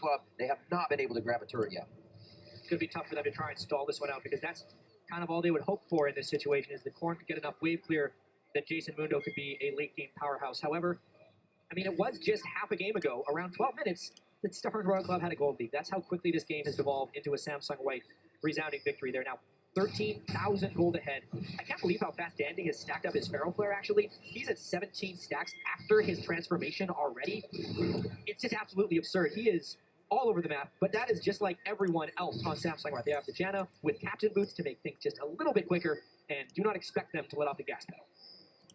Club, they have not been able to grab a turret yet. It's going to be tough for them to try and stall this one out because that's kind of all they would hope for in this situation is the Corn could get enough wave clear that Jason Mundo could be a late game powerhouse. However, I mean, it was just half a game ago, around 12 minutes, that Starhorn Royal Club had a gold lead. That's how quickly this game has devolved into a Samsung White resounding victory. They're now 13,000 gold ahead. I can't believe how fast Dandy has stacked up his Feral Flare, actually. He's at 17 stacks after his transformation already. It's just absolutely absurd. He is all over the map, but that is just like everyone else on Samsung White. They have the Janna with Captain Boots to make things just a little bit quicker, and do not expect them to let off the gas pedal.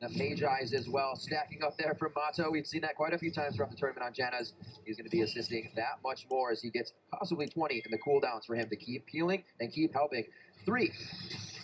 Now, Mage Eyes as well, stacking up there for Mato. We've seen that quite a few times throughout the tournament on Janna's. He's going to be assisting that much more as he gets possibly 20 in the cooldowns for him to keep healing and keep helping. 3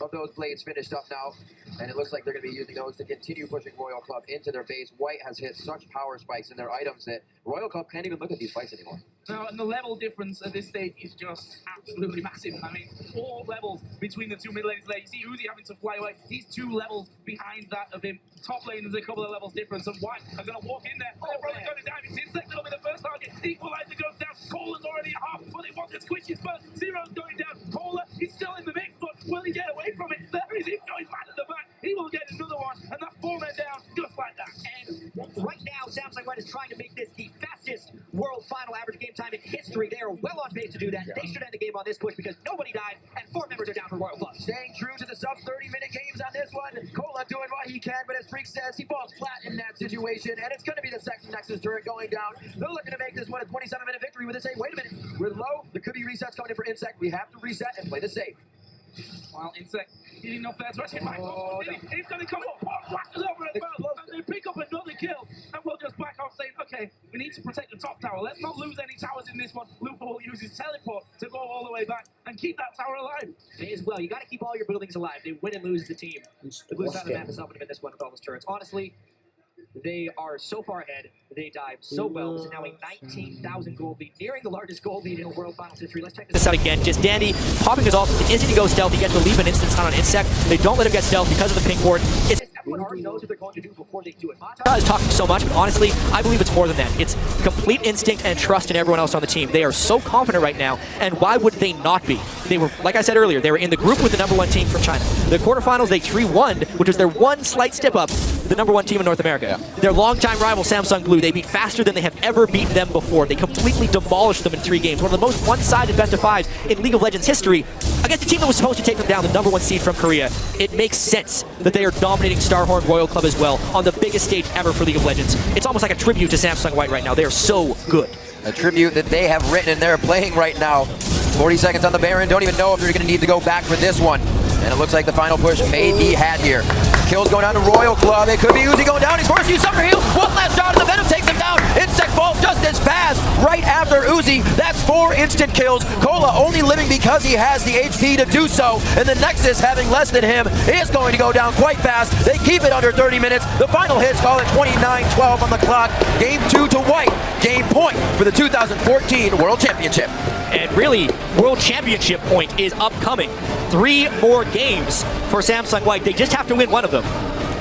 of those blades finished up now, and it looks like they're going to be using those to continue pushing Royal Club into their base. White has hit such power spikes in their items that Royal Club can't even look at these fights anymore. No, and the level difference at this stage is just absolutely massive. I mean, 4 levels between the two mid lanes there. You see Uzi having to fly away. He's 2 levels behind that of him. Top lane is a couple of levels difference, and White are going to walk in there. They're probably going to dive. Insect will be the first target. Equalizer goes down. Cola's already at half, but they want the squishes first. Zero's going down. Cola is still in the mix, but will he get away from it? There is him going mad at the back. He will get another one, and that's 4 men down, just like that. And right now, Samsung White is trying to make this the fastest world final average game time in history. They are well on pace to do that. They should end the game on this push because nobody died, and 4 members are down for Royal Club. Staying true to the sub 30-minute games on this one. Cola doing what he can, but as Freak says, he falls flat in that situation, and it's going to be the second Nexus turret going down. They're looking to make this one a 27-minute victory with a save. Wait a minute, we're low. There could be resets coming in for Insect. We have to reset and play the save. Well, Insect, he didn't know fair to hit back. He's going to come up, flashes over as well, and they pick up another kill, and we'll just back off saying, okay, we need to protect the top tower. Let's not lose any towers in this one. Lupa will use his teleport to go all the way back and keep that tower alive. May as well. You got to keep all your buildings alive. They win and lose as a team. The blue side of the map is helping them in this one with all those turrets. Honestly, they are so far ahead. They dive so well. This is now a 19,000 gold lead, nearing the largest gold lead in a World Finals history. Let's check this out again. Just Dandy popping his ult. The instant he goes stealth, he gets to leap an instant stun on Insect. They don't let him get stealth because of the pink ward. Everyone already knows what they're going to do before they do it. Mata is talking so much, but honestly, I believe it's more than that. It's complete instinct and trust in everyone else on the team. They are so confident right now, and why would they not be? They were, like I said earlier, they were in the group with the #1 team from China. The quarterfinals, they 3-1'd, which was their one slight step up, the #1 team in North America. Their longtime rival, Samsung Blue, they beat faster than they have ever beaten them before. They completely demolished them in 3 games. One of the most one-sided best-of-5s in League of Legends history against a team that was supposed to take them down, the #1 seed from Korea. It makes sense that they are dominating Starhorn Royal Club as well on the biggest stage ever for League of Legends. It's almost like a tribute to Samsung White right now. They are so good. A tribute that they have written and they're playing right now. 40 seconds on the Baron. Don't even know if they're going to need to go back for this one. And it looks like the final push may be had here. Kills going down to Royal Club. It could be Uzi going down. He's forced to use Summer Heal. One last shot, and the Venom takes him down. Insect falls just as fast right after Uzi. That's 4 instant kills. Cola only living because he has the HP to do so. And the Nexus, having less than him, is going to go down quite fast. They keep it under 30 minutes. The final hits call it 29-12 on the clock. Game 2 to White. Game point for the 2014 World Championship. And really, World Championship point is upcoming. 3 more games for Samsung White. They just have to win one of them.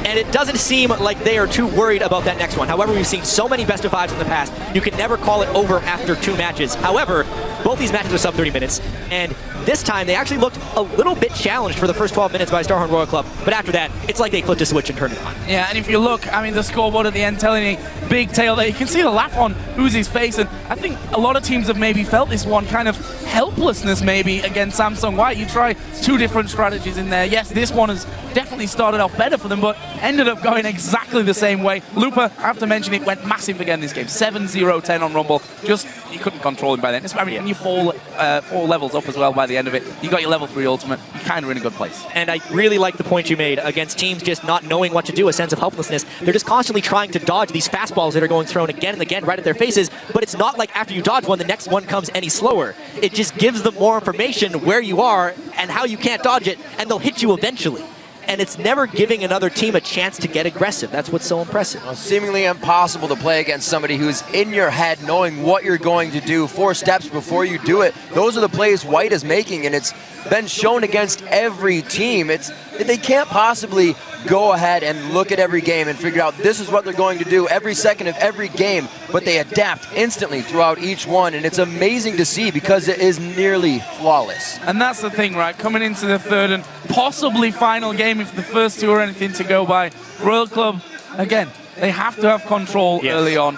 And it doesn't seem like they are too worried about that next one. However, we've seen so many best-of-5s in the past, you can never call it over after 2 matches. However, both these matches are sub 30 minutes, and this time they actually looked a little bit challenged for the first 12 minutes by Starhorn Royal Club, but after that, it's like they flipped a switch and turned it on. Yeah, and if you look, I mean, the scoreboard at the end telling you, big tail there, you can see the laugh on Uzi's face, and I think a lot of teams have maybe felt this one kind of helplessness maybe against Samsung White. You try 2 different strategies in there. Yes, this one has definitely started off better for them, but ended up going exactly the same way. Lupa, I have to mention, it went massive again this game. 7-0-10 on Rumble. Just, you couldn't control him by then. I mean, when you fall 4 levels up as well by the end of it, you got your level 3 ultimate, you're kind of in a good place. And I really like the point you made against teams just not knowing what to do, a sense of helplessness. They're just constantly trying to dodge these fastballs that are going thrown again and again right at their faces, but it's not like after you dodge one, the next one comes any slower. It just gives them more information where you are and how you can't dodge it, and they'll hit you eventually. And it's never giving another team a chance to get aggressive. That's what's so impressive. Well, seemingly impossible to play against somebody who's in your head knowing what you're going to do 4 steps before you do it. Those are the plays White is making, and it's been shown against every team. They can't possibly go ahead and look at every game and figure out this is what they're going to do every second of every game. but they adapt instantly throughout each one, and it's amazing to see because it is nearly flawless. And that's the thing, right? Coming into the third and possibly final game if the first two are anything to go by, Royal Club, again, they have to have control early on.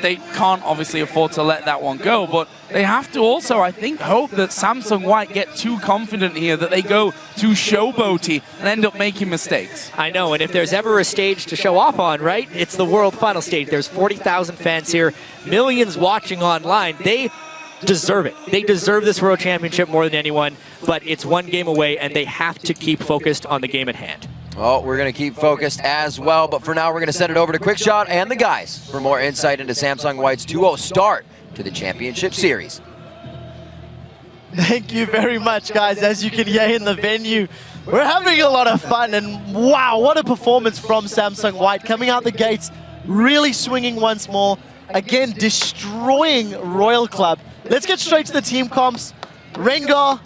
They can't obviously afford to let that one go, but they have to also, I think, hope that Samsung White get too confident here, that they go too showboaty and end up making mistakes. I know, and if there's ever a stage to show off on, right, it's the World Final stage. There's 40,000 fans here, millions watching online. They deserve it. They deserve this World Championship more than anyone, but it's one game away, and they have to keep focused on the game at hand. Well, we're going to keep focused as well, but for now we're going to send it over to Quickshot and the guys for more insight into Samsung White's 2-0 start to the championship series. Thank you very much, guys. As you can hear in the venue, we're having a lot of fun, and wow, what a performance from Samsung White. Coming out the gates, really swinging once more, again destroying Royal Club. Let's get straight to the team comps. Rengar,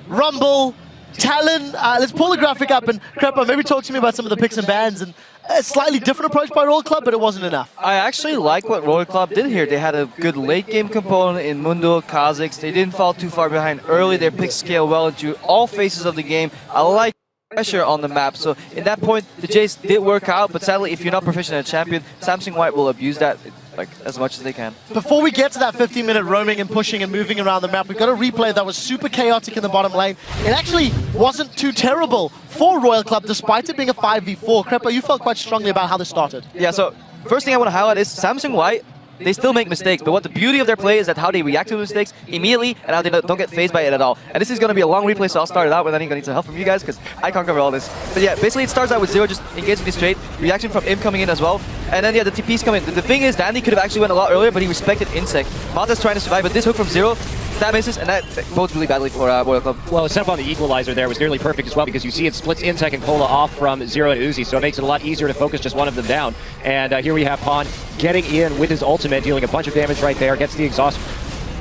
Rumble, Talon, let's pull the graphic up, and Crepa, maybe talk to me about some of the picks and bans and a slightly different approach by Royal Club, but it wasn't enough. I actually like what Royal Club did here. They had a good late game component in Mundo, Kha'Zix. They didn't fall too far behind early. Their picks scale well into all phases of the game. I like pressure on the map. So in that point, the Jays did work out, but sadly, if you're not proficient at champion, Samsung White will abuse that like as much as they can. Before we get to that 15-minute roaming and pushing and moving around the map, we've got a replay that was super chaotic in the bottom lane. It actually wasn't too terrible for Royal Club, despite it being a 5v4. Crepa, you felt quite strongly about how this started. Yeah, so first thing I want to highlight is Samsung White, they still make mistakes, but what the beauty of their play is that how they react to mistakes immediately and how they don't get phased by it at all. And this is going to be a long replay, so I'll start it out, but then I'm going to need some help from you guys because I can't cover all this. But yeah, basically it starts out with 0, just engaging me straight, reaction from him coming in as well, and then yeah, the TPs come in. The thing is, Dandy could have actually went a lot earlier, but he respected Insect. Mata's trying to survive, but this hook from 0, that misses, and that bodes really badly for Royal Club. Well, the setup on the equalizer there was nearly perfect as well, because you see it splits Insect and Cola off from 0 and Uzi, so it makes it a lot easier to focus just one of them down. And here we have Pawn getting in with his ultimate, dealing a bunch of damage right there, gets the exhaust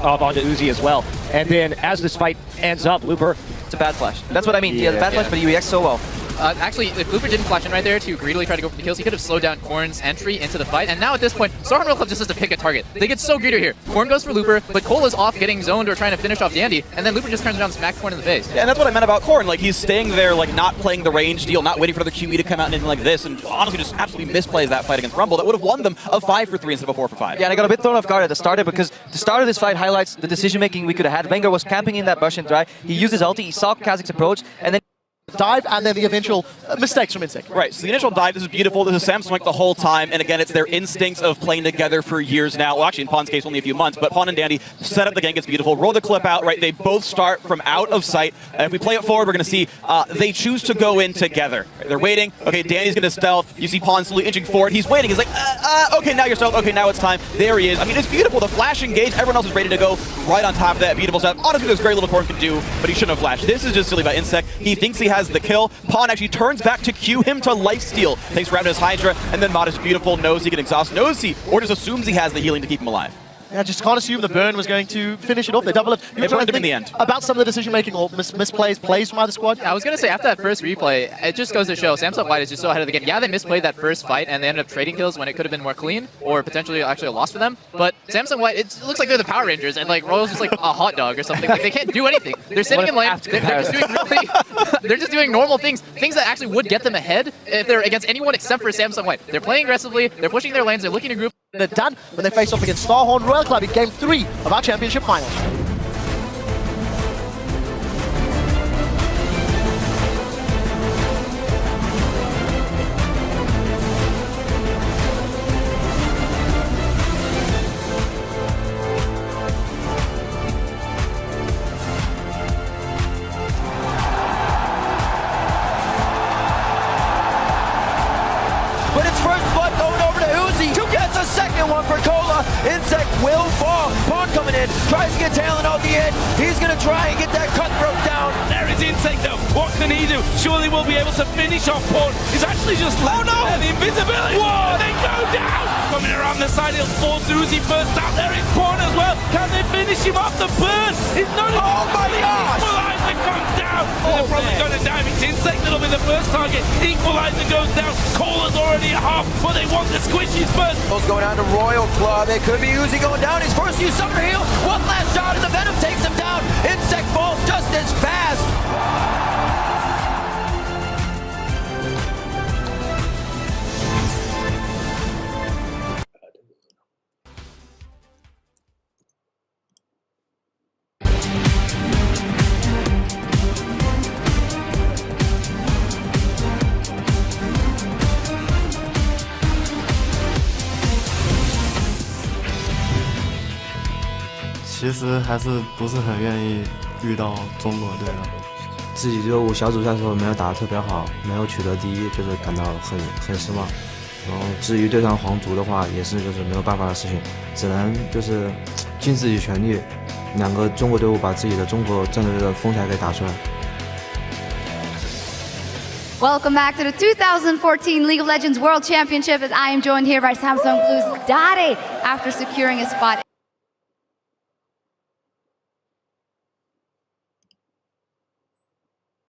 off onto Uzi as well. And then as this fight ends up, Looper... It's a bad flash. That's what I mean. Yeah, the bad flash, but he reacts so well. Actually, if Looper didn't flash in right there to greedily try to go for the kills, he could have slowed down Korn's entry into the fight. And now at this point, Star Royal Club just has to pick a target. They get so greedy here. Korn goes for Looper, but Cole is off getting zoned or trying to finish off Dandy, and then Looper just turns around and smacks Korn in the face. Yeah, and that's what I meant about Korn. Like, he's staying there, like, not playing the range deal, not waiting for the QE to come out and anything like this, and honestly just absolutely misplays that fight against Rumble. That would have won them a 5-for-3 instead of a 4-for-5. Yeah, and I got a bit thrown off guard at the start because the start of this fight highlights the decision-making we could have had. Vengar was camping in that bush and dry. He used his ulti, he saw Kha'Zix's approach, and then Dive, and then the eventual mistakes from Insect. Right, so the initial dive, this is beautiful. This is Samsung like the whole time, and again, it's their instincts of playing together for years now. Well, actually, in Pawn's case, only a few months, but Pawn and Dandy set up the gank. It's beautiful. Roll the clip out, right? They both start from out of sight. If we play it forward, we're going to see they choose to go in together. Right, they're waiting. Okay, Dandy's going to stealth. You see Pawn slowly inching forward. He's waiting. He's like, okay, now you're stealth. Okay, now it's time. There he is. I mean, it's beautiful. The flash engage. Everyone else is ready to go right on top of that beautiful stuff. Honestly, there's very little Korn can do, but he shouldn't have flashed. This is just silly by Insect. He thinks he has the kill. Pawn actually turns back to cue him to lifesteal. Takes Rabbit his Hydra, and then Mod is beautiful. Knows he can exhaust. Knows he, or just assumes he has the healing to keep him alive. Yeah, just can't assume the burn was going to finish it off. They double it. It burned him in the end. About some of the decision-making or misplays, plays from either squad? I was going to say, after that first replay, it just goes to show Samsung White is just so ahead of the game. Yeah, they misplayed that first fight, and they ended up trading kills when it could have been more clean, or potentially actually a loss for them. But Samsung White, it looks like they're the Power Rangers, and like Royal's just like a hot dog or something. Like, they can't do anything. They're sitting in lane. They're just doing really, they're just doing normal things that actually would get them ahead if they're against anyone except for Samsung White. They're playing aggressively. They're pushing their lanes. They're looking to group. They're done when they face off against Starhorn Royal Club in Game 3 of our championship finals. But it's first blood going over to Uzi. Gets a second one for Cola. Insect will fall. Pawn coming in. Tries to get Talon off the end. He's going to try and get that cutthroat down. There is Insect though. What can he do? Surely we'll be able to finish off Pawn. He's actually just left the invisibility. Whoa, they go down. Coming around the side, he'll force Uzi first out. There is Pawn as well. Can they finish him off the burn? He's not even my gosh. Isaac comes down. they're probably going to damage. Insect that'll be the first target. Equalizer goes down. Cola's already at half, but they want the squishies first. Kills going on to Royal Club. It could be Uzi going down. He's forced to use Summer Heal. One last shot and the Venom takes him down. Insect falls just as fast.其实还是不是很愿意遇到中国队的。自己就小组赛的时候没有打得特别好，没有取得第一，就是感到很失望。然后至于对上皇族的话，也是就是没有办法的事情，只能就是尽自己全力，两个中国队伍把自己的中国战队的风采给打出来。Welcome back to the 2014 League of Legends World Championship as I am joined here by Samsung Blue's Dade after securing a spot